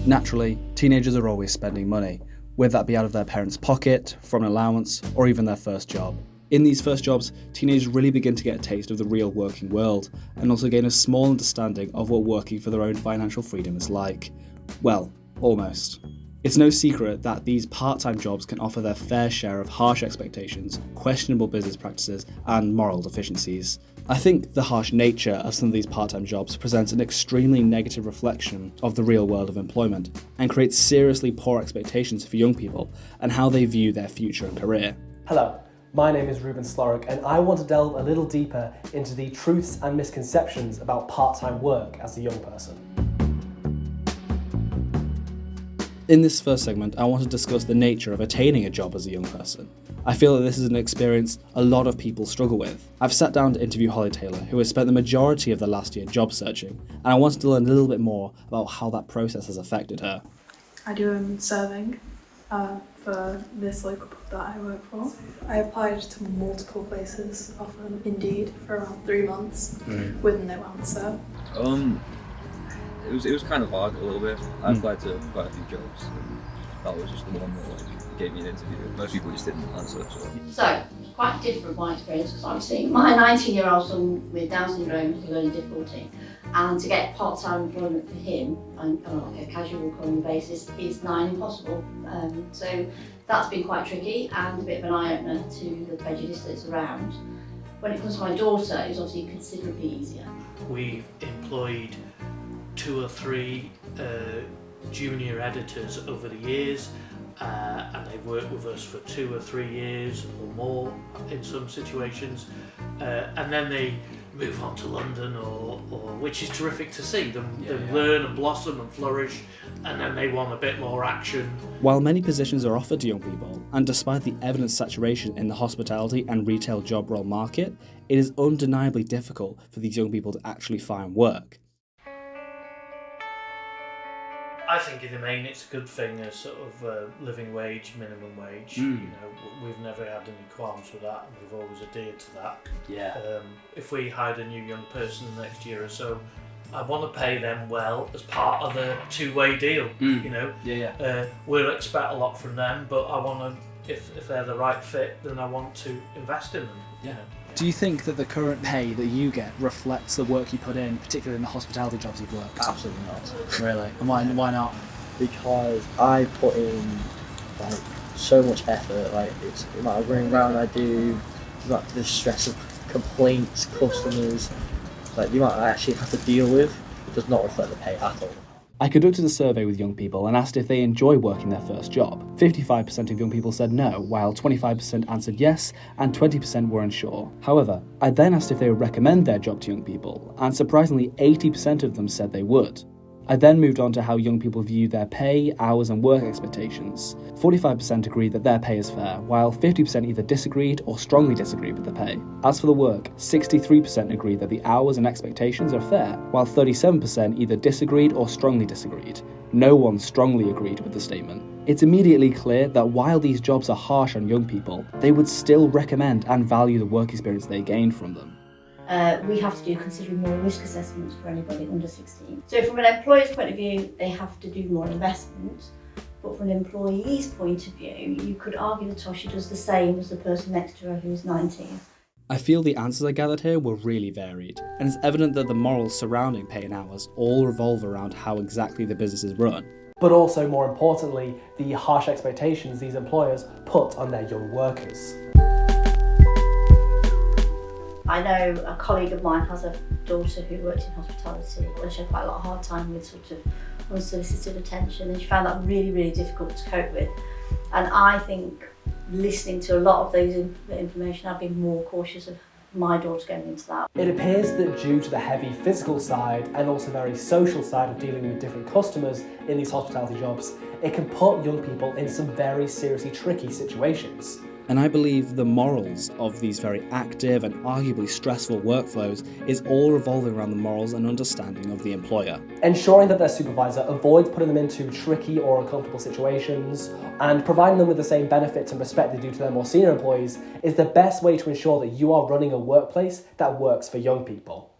Naturally, teenagers are always spending money, whether that be out of their parents' pocket, from an allowance, or even their first job. In these first jobs, teenagers really begin to get a taste of the real working world, and also gain a small understanding of what working for their own financial freedom is like. Well, almost. It's no secret that these part-time jobs can offer their fair share of harsh expectations, questionable business practices, and moral deficiencies. I think the harsh nature of some of these part-time jobs presents an extremely negative reflection of the real world of employment, and creates seriously poor expectations for young people and how they view their future and career. Hello, my name is Ruben Slorick, and I want to delve a little deeper into the truths and misconceptions about part-time work as a young person. In this first segment, I want to discuss the nature of attaining a job as a young person. I feel that this is an experience a lot of people struggle with. I've sat down to interview Holly Taylor, who has spent the majority of the last year job searching, and I wanted to learn a little bit more about how that process has affected her. I do serving for this local pub that I work for. I applied to multiple places off Indeed for around 3 months with no answer. It was kind of hard a little bit. I applied to quite a few jobs, and that was just the one that gave me an interview. Most people just didn't answer. So quite different my experience, because I was seeing my 19-year-old son with Down syndrome with learning difficulty, and to get part-time employment for him on like a casual current basis is nigh impossible. So that's been quite tricky and a bit of an eye-opener to the prejudice that's around. When it comes to my daughter, it was obviously considerably easier. We've employed 2 or 3 junior editors over the years, and they've worked with us for 2 or 3 years or more in some situations, and then they move on to London, or which is terrific to see them learn and blossom and flourish, and then they want a bit more action. While many positions are offered to young people, and despite the evident saturation in the hospitality and retail job role market, it is undeniably difficult for these young people to actually find work. I think in the main it's a good thing, a sort of living wage, minimum wage. You know, we've never had any qualms with that, and we've always adhered to that. If we hired a new young person next year or so, I want to pay them well as part of the two-way deal. You know, we'll expect a lot from them, but I want to, if they're the right fit, then I want to invest in them. You know. Do you think that the current pay that you get reflects the work you put in, particularly in the hospitality jobs you've worked? Absolutely not. Really? And why not? Because I put in like so much effort. Like it's the amount of running around I do, the stress of complaints, customers, like the amount I actually have to deal with. It does not reflect the pay at all. I conducted a survey with young people and asked if they enjoy working their first job. 55% of young people said no, while 25% answered yes, and 20% were unsure. However, I then asked if they would recommend their job to young people, and surprisingly 80% of them said they would. I then moved on to how young people view their pay, hours and work expectations. 45% agreed that their pay is fair, while 50% either disagreed or strongly disagreed with the pay. As for the work, 63% agreed that the hours and expectations are fair, while 37% either disagreed or strongly disagreed. No one strongly agreed with the statement. It's immediately clear that while these jobs are harsh on young people, they would still recommend and value the work experience they gained from them. We have to do considerably more risk assessments for anybody under 16. So from an employer's point of view, they have to do more investment. But from an employee's point of view, you could argue that Tosha does the same as the person next to her who's 19. I feel the answers I gathered here were really varied, and it's evident that the morals surrounding pay and hours all revolve around how exactly the business is run. But also, more importantly, the harsh expectations these employers put on their young workers. I know a colleague of mine has a daughter who worked in hospitality, and she had quite a lot of hard time with sort of unsolicited attention, and she found that really, really difficult to cope with. And I think listening to a lot of those information, I've been more cautious of my daughter going into that. It appears that due to the heavy physical side and also very social side of dealing with different customers in these hospitality jobs, it can put young people in some very seriously tricky situations. And I believe the morals of these very active and arguably stressful workflows is all revolving around the morals and understanding of the employer. Ensuring that their supervisor avoids putting them into tricky or uncomfortable situations and providing them with the same benefits and respect they do to their more senior employees is the best way to ensure that you are running a workplace that works for young people.